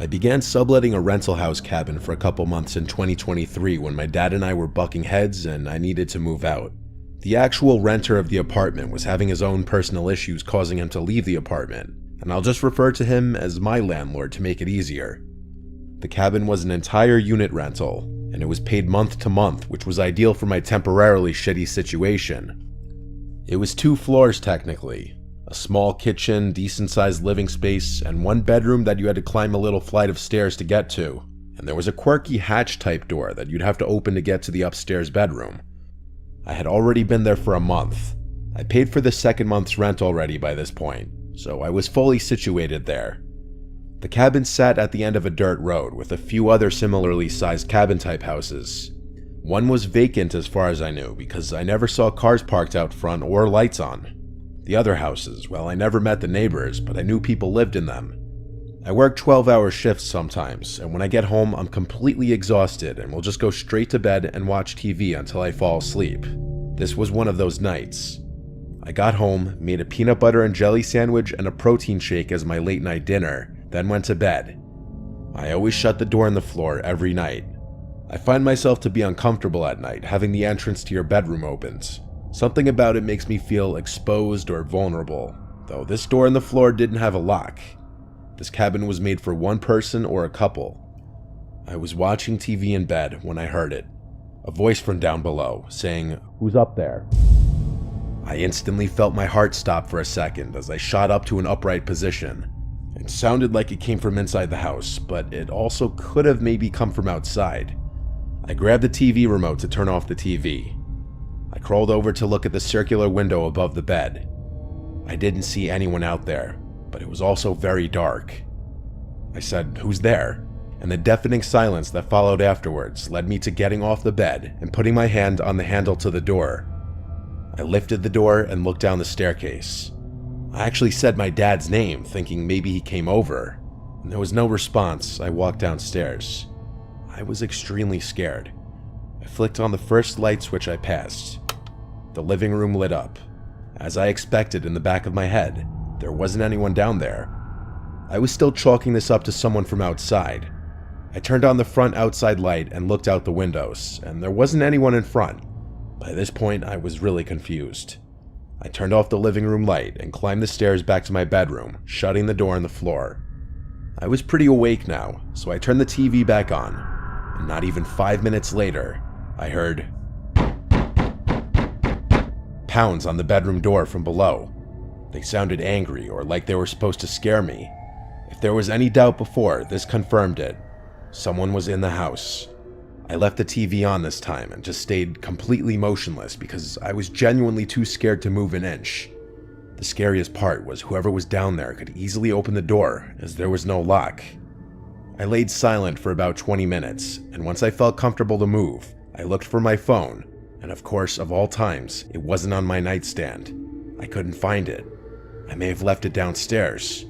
I began subletting a rental house cabin for a couple months in 2023 when my dad and I were bucking heads and I needed to move out. The actual renter of the apartment was having his own personal issues causing him to leave the apartment, and I'll just refer to him as my landlord to make it easier. The cabin was an entire unit rental, and it was paid month to month, which was ideal for my temporarily shitty situation. It was 2 floors technically, a small kitchen, decent-sized living space, and 1 bedroom that you had to climb a little flight of stairs to get to, and there was a quirky hatch-type door that you'd have to open to get to the upstairs bedroom. I had already been there for a month. I paid for the second month's rent already by this point, so I was fully situated there. The cabin sat at the end of a dirt road with a few other similarly sized cabin-type houses. One was vacant as far as I knew because I never saw cars parked out front or lights on. The other houses, well, I never met the neighbors, but I knew people lived in them. I work 12-hour shifts sometimes, and when I get home, I'm completely exhausted and will just go straight to bed and watch TV until I fall asleep. This was one of those nights. I got home, made a peanut butter and jelly sandwich and a protein shake as my late-night dinner, then went to bed. I always shut the door on the floor every night. I find myself to be uncomfortable at night, having the entrance to your bedroom opened. Something about it makes me feel exposed or vulnerable, though this door on the floor didn't have a lock. This cabin was made for 1 person or a couple. I was watching TV in bed when I heard it. A voice from down below, saying, "Who's up there?" I instantly felt my heart stop for a second as I shot up to an upright position. It sounded like it came from inside the house, but it also could have maybe come from outside. I grabbed the TV remote to turn off the TV. I crawled over to look at the circular window above the bed. I didn't see anyone out there, but it was also very dark. I said, "Who's there?" And the deafening silence that followed afterwards led me to getting off the bed and putting my hand on the handle to the door. I lifted the door and looked down the staircase. I actually said my dad's name, thinking maybe he came over, and there was no response. I walked downstairs. I was extremely scared. I flicked on the first light switch I passed. The living room lit up. As I expected in the back of my head, there wasn't anyone down there. I was still chalking this up to someone from outside. I turned on the front outside light and looked out the windows, and there wasn't anyone in front. By this point, I was really confused. I turned off the living room light and climbed the stairs back to my bedroom, shutting the door on the floor. I was pretty awake now, so I turned the TV back on, and not even 5 minutes later, I heard pounds on the bedroom door from below. They sounded angry or like they were supposed to scare me. If there was any doubt before, this confirmed it. Someone was in the house. I left the TV on this time and just stayed completely motionless because I was genuinely too scared to move an inch. The scariest part was whoever was down there could easily open the door as there was no lock. I laid silent for about 20 minutes, and once I felt comfortable to move, I looked for my phone, and of course, of all times, it wasn't on my nightstand. I couldn't find it. I may have left it downstairs.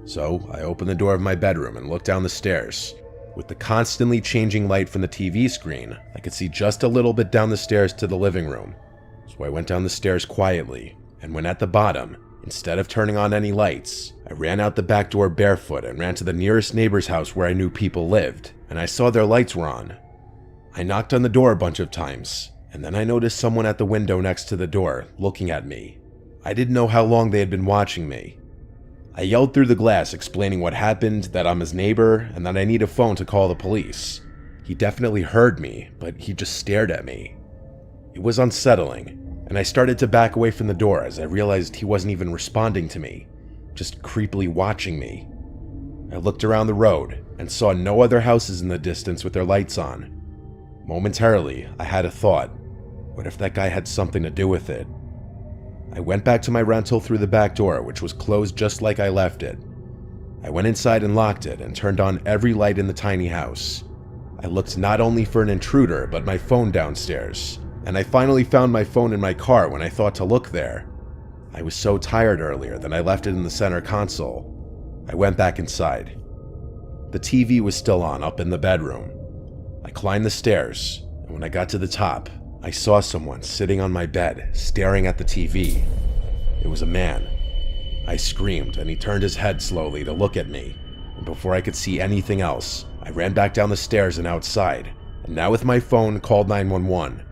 So I opened the door of my bedroom and looked down the stairs. With the constantly changing light from the TV screen, I could see just a little bit down the stairs to the living room. So I went down the stairs quietly, and when at the bottom, instead of turning on any lights, I ran out the back door barefoot and ran to the nearest neighbor's house where I knew people lived, and I saw their lights were on. I knocked on the door a bunch of times, and then I noticed someone at the window next to the door, looking at me. I didn't know how long they had been watching me. I yelled through the glass explaining what happened, that I'm his neighbor, and that I need a phone to call the police. He definitely heard me, but he just stared at me. It was unsettling, and I started to back away from the door as I realized he wasn't even responding to me, just creepily watching me. I looked around the road and saw no other houses in the distance with their lights on. Momentarily, I had a thought. What if that guy had something to do with it? I went back to my rental through the back door, which was closed just like I left it. I went inside and locked it and turned on every light in the tiny house. I looked not only for an intruder, but my phone downstairs, and I finally found my phone in my car when I thought to look there. I was so tired earlier that I left it in the center console. I went back inside. The TV was still on up in the bedroom. I climbed the stairs, and when I got to the top, I saw someone sitting on my bed, staring at the TV. It was a man. I screamed, and he turned his head slowly to look at me. and before I could see anything else, I ran back down the stairs and outside, and now with my phone called 911.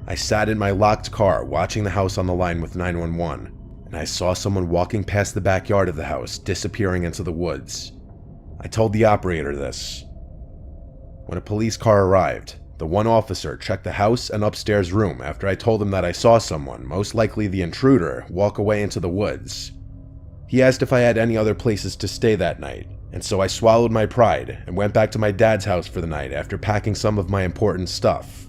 I sat in my locked car watching the house on the line with 911, and I saw someone walking past the backyard of the house, disappearing into the woods. I told the operator this. When a police car arrived, the one officer checked the house and upstairs room after I told him that I saw someone, most likely the intruder, walk away into the woods. He asked if I had any other places to stay that night, and so I swallowed my pride and went back to my dad's house for the night after packing some of my important stuff.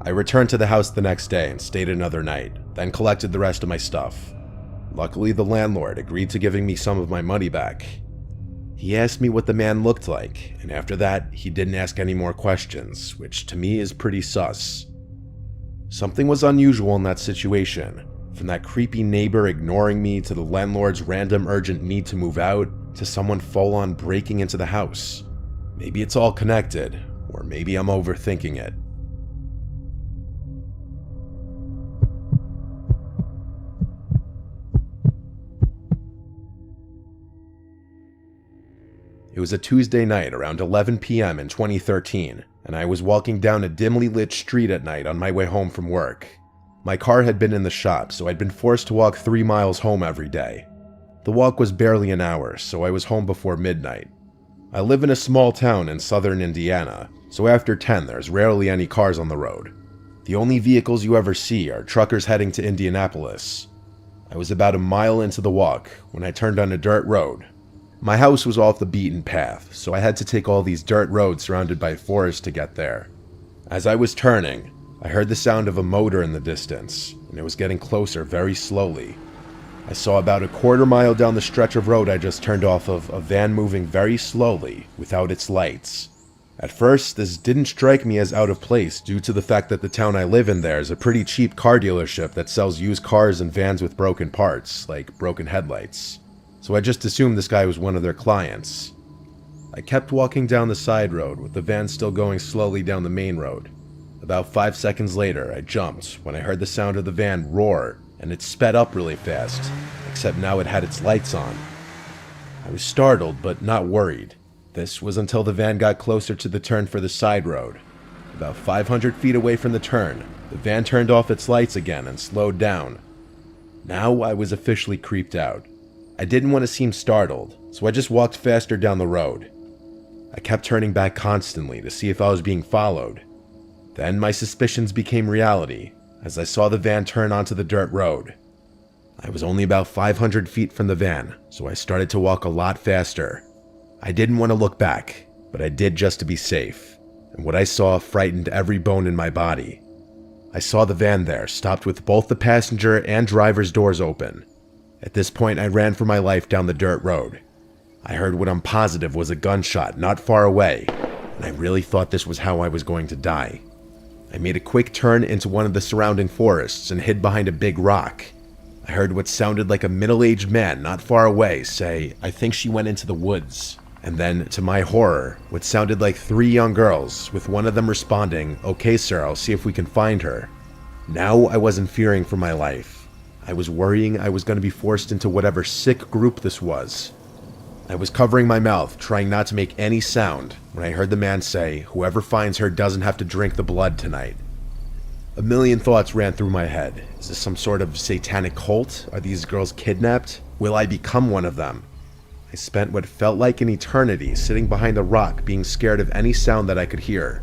I returned to the house the next day and stayed another night, then collected the rest of my stuff. Luckily, the landlord agreed to giving me some of my money back. He asked me what the man looked like, and after that, he didn't ask any more questions, which to me is pretty sus. Something was unusual in that situation, from that creepy neighbor ignoring me to the landlord's random urgent need to move out, to someone full-on breaking into the house. Maybe it's all connected, or maybe I'm overthinking it. It was a Tuesday night around 11 p.m. in 2013, and I was walking down a dimly lit street at night on my way home from work. My car had been in the shop, so I'd been forced to walk 3 miles home every day. The walk was barely an hour, so I was home before midnight. I live in a small town in southern Indiana, so after 10 there's rarely any cars on the road. The only vehicles you ever see are truckers heading to Indianapolis. I was about a mile into the walk when I turned on a dirt road. My house was off the beaten path, so I had to take all these dirt roads surrounded by forest to get there. As I was turning, I heard the sound of a motor in the distance, and it was getting closer very slowly. I saw about a quarter mile down the stretch of road I just turned off of a van moving very slowly, without its lights. At first, this didn't strike me as out of place due to the fact that the town I live in there is a pretty cheap car dealership that sells used cars and vans with broken parts, like broken headlights. So I just assumed this guy was one of their clients. I kept walking down the side road with the van still going slowly down the main road. About 5 seconds later, I jumped when I heard the sound of the van roar, and it sped up really fast, except now it had its lights on. I was startled, but not worried. This was until the van got closer to the turn for the side road. About 500 feet away from the turn, the van turned off its lights again and slowed down. Now I was officially creeped out. I didn't want to seem startled, so I just walked faster down the road. I kept turning back constantly to see if I was being followed. Then my suspicions became reality as I saw the van turn onto the dirt road. I was only about 500 feet from the van, so I started to walk a lot faster. I didn't want to look back, but I did just to be safe, and what I saw frightened every bone in my body. I saw the van there, stopped with both the passenger and driver's doors open. At this point, I ran for my life down the dirt road. I heard what I'm positive was a gunshot not far away, and I really thought this was how I was going to die. I made a quick turn into one of the surrounding forests and hid behind a big rock. I heard what sounded like a middle-aged man not far away say, "I think she went into the woods." And then, to my horror, what sounded like 3 young girls, with one of them responding, "Okay, sir, I'll see if we can find her." Now I wasn't fearing for my life. I was worrying I was going to be forced into whatever sick group this was. I was covering my mouth, trying not to make any sound, when I heard the man say, "Whoever finds her doesn't have to drink the blood tonight." A million thoughts ran through my head. Is this some sort of satanic cult? Are these girls kidnapped? Will I become one of them? I spent what felt like an eternity sitting behind a rock being scared of any sound that I could hear.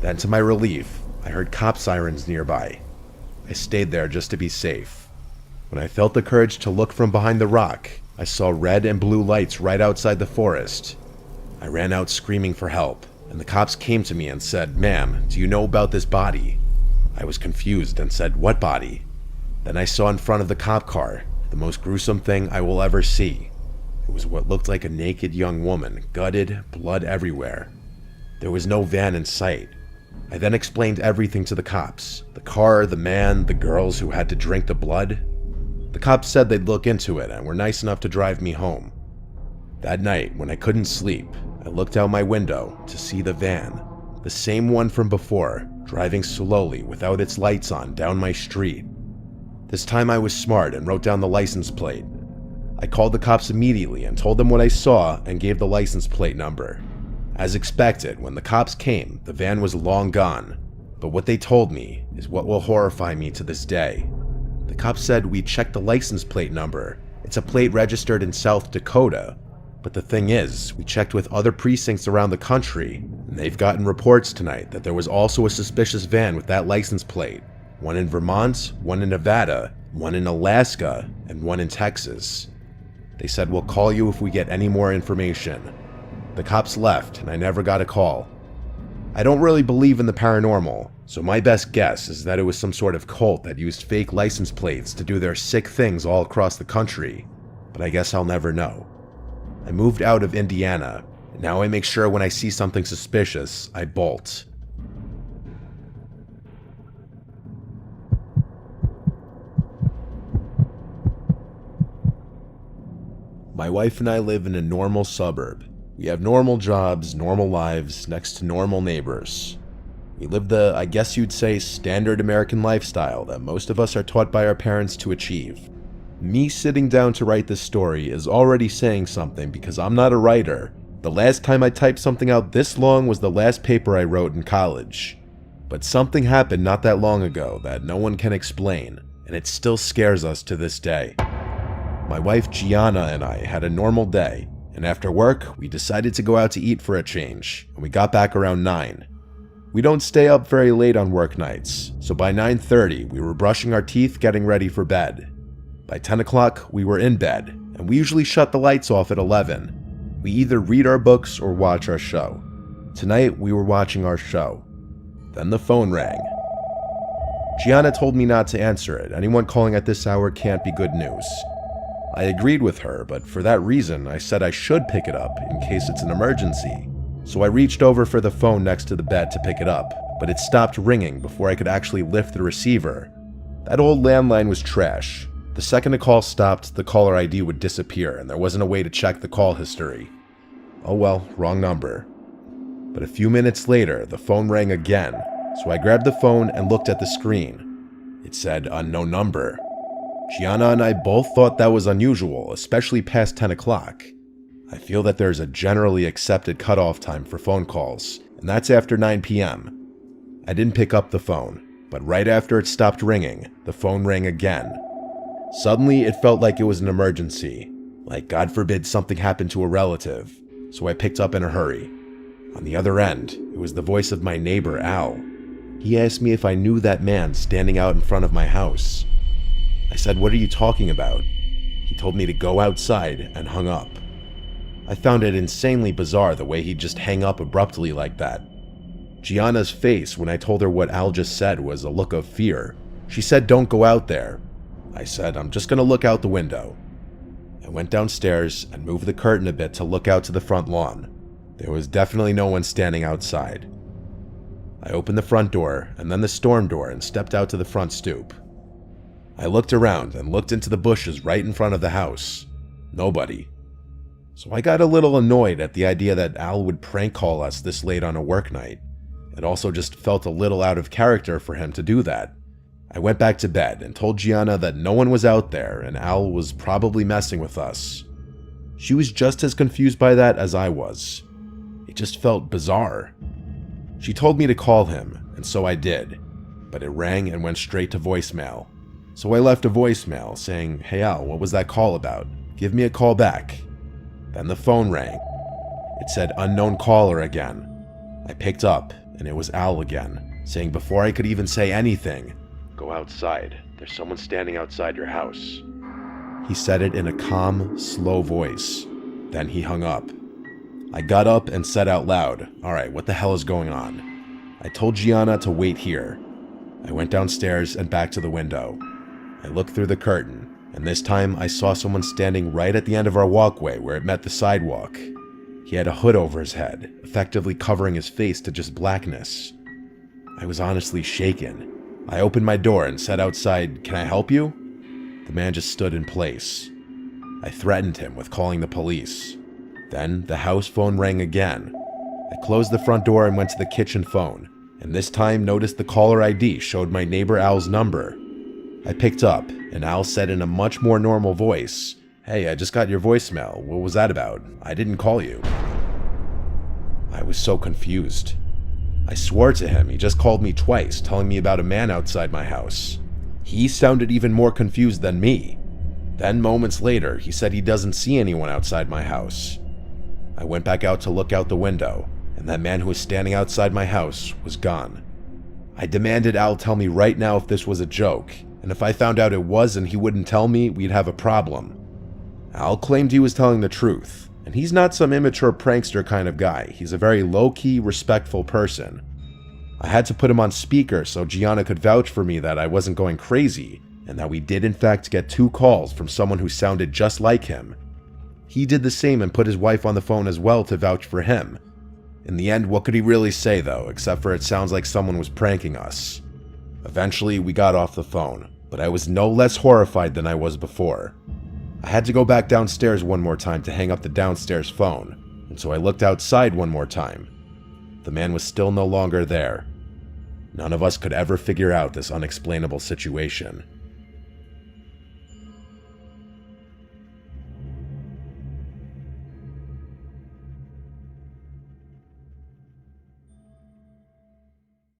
Then, to my relief, I heard cop sirens nearby. I stayed there just to be safe. When I felt the courage to look from behind the rock, I saw red and blue lights right outside the forest. I ran out screaming for help, and the cops came to me and said, "Ma'am, do you know about this body?" I was confused and said, "What body?" Then I saw in front of the cop car the most gruesome thing I will ever see. It was what looked like a naked young woman, gutted, blood everywhere. There was no van in sight. I then explained everything to the cops. The car, the man, the girls who had to drink the blood. The cops said they'd look into it and were nice enough to drive me home. That night, when I couldn't sleep, I looked out my window to see the van, the same one from before, driving slowly without its lights on down my street. This time I was smart and wrote down the license plate. I called the cops immediately and told them what I saw and gave the license plate number. As expected, when the cops came, the van was long gone, but what they told me is what will horrify me to this day. The cops said we checked the license plate number. It's a plate registered in South Dakota. But the thing is, we checked with other precincts around the country, and they've gotten reports tonight that there was also a suspicious van with that license plate. One in Vermont, one in Nevada, one in Alaska, and one in Texas. They said we'll call you if we get any more information. The cops left, and I never got a call. I don't really believe in the paranormal, so my best guess is that it was some sort of cult that used fake license plates to do their sick things all across the country, but I guess I'll never know. I moved out of Indiana, and now I make sure when I see something suspicious, I bolt. My wife and I live in a normal suburb. We have normal jobs, normal lives, next to normal neighbors. We live the, I guess you'd say, standard American lifestyle that most of us are taught by our parents to achieve. Me sitting down to write this story is already saying something because I'm not a writer. The last time I typed something out this long was the last paper I wrote in college. But something happened not that long ago that no one can explain, and it still scares us to this day. My wife Gianna and I had a normal day, and after work, we decided to go out to eat for a change, and we got back around 9. We don't stay up very late on work nights, so by 9:30 we were brushing our teeth getting ready for bed. By 10 o'clock, we were in bed, and we usually shut the lights off at 11. We either read our books or watch our show. Tonight, we were watching our show. Then the phone rang. Gianna told me not to answer it. Anyone calling at this hour can't be good news. I agreed with her, but for that reason, I said I should pick it up in case it's an emergency. So I reached over for the phone next to the bed to pick it up, but it stopped ringing before I could actually lift the receiver. That old landline was trash. The second a call stopped, the caller ID would disappear, and there wasn't a way to check the call history. Oh well, wrong number. But a few minutes later, the phone rang again, so I grabbed the phone and looked at the screen. It said unknown number. Gianna and I both thought that was unusual, especially past 10 o'clock. I feel that there's a generally accepted cutoff time for phone calls, and that's after 9 p.m. I didn't pick up the phone, but right after it stopped ringing, the phone rang again. Suddenly, it felt like it was an emergency, like God forbid something happened to a relative, so I picked up in a hurry. On the other end, it was the voice of my neighbor, Al. He asked me if I knew that man standing out in front of my house. I said, "What are you talking about?" He told me to go outside and hung up. I found it insanely bizarre the way he'd just hang up abruptly like that. Gianna's face when I told her what Al just said was a look of fear. She said, "Don't go out there." I said, "I'm just gonna look out the window." I went downstairs and moved the curtain a bit to look out to the front lawn. There was definitely no one standing outside. I opened the front door and then the storm door and stepped out to the front stoop. I looked around and looked into the bushes right in front of the house. Nobody. So I got a little annoyed at the idea that Al would prank call us this late on a work night. It also just felt a little out of character for him to do that. I went back to bed and told Gianna that no one was out there and Al was probably messing with us. She was just as confused by that as I was. It just felt bizarre. She told me to call him, and so I did, but it rang and went straight to voicemail. So I left a voicemail saying, "Hey Al, what was that call about? Give me a call back." Then the phone rang. It said unknown caller again. I picked up, and it was Al again, saying before I could even say anything, "Go outside. There's someone standing outside your house." He said it in a calm, slow voice. Then he hung up. I got up and said out loud, "Alright, what the hell is going on?" I told Gianna to wait here. I went downstairs and back to the window. I looked through the curtain, and this time I saw someone standing right at the end of our walkway where it met the sidewalk. He had a hood over his head, effectively covering his face to just blackness. I was honestly shaken. I opened my door and said outside, "Can I help you?" The man just stood in place. I threatened him with calling the police. Then the house phone rang again. I closed the front door and went to the kitchen phone, and this time noticed the caller ID showed my neighbor Al's number. I picked up, and Al said in a much more normal voice, "Hey, I just got your voicemail. What was that about? I didn't call you." I was so confused. I swore to him he just called me twice, telling me about a man outside my house. He sounded even more confused than me. Then moments later, he said he doesn't see anyone outside my house. I went back out to look out the window, and that man who was standing outside my house was gone. I demanded Al tell me right now if this was a joke, and if I found out it was and he wouldn't tell me, we'd have a problem. Al claimed he was telling the truth, and he's not some immature prankster kind of guy. He's a very low-key, respectful person. I had to put him on speaker so Gianna could vouch for me that I wasn't going crazy, and that we did in fact get 2 calls from someone who sounded just like him. He did the same and put his wife on the phone as well to vouch for him. In the end, what could he really say though, except for it sounds like someone was pranking us. Eventually, we got off the phone, but I was no less horrified than I was before. I had to go back downstairs one more time to hang up the downstairs phone, and so I looked outside one more time. The man was still no longer there. None of us could ever figure out this unexplainable situation.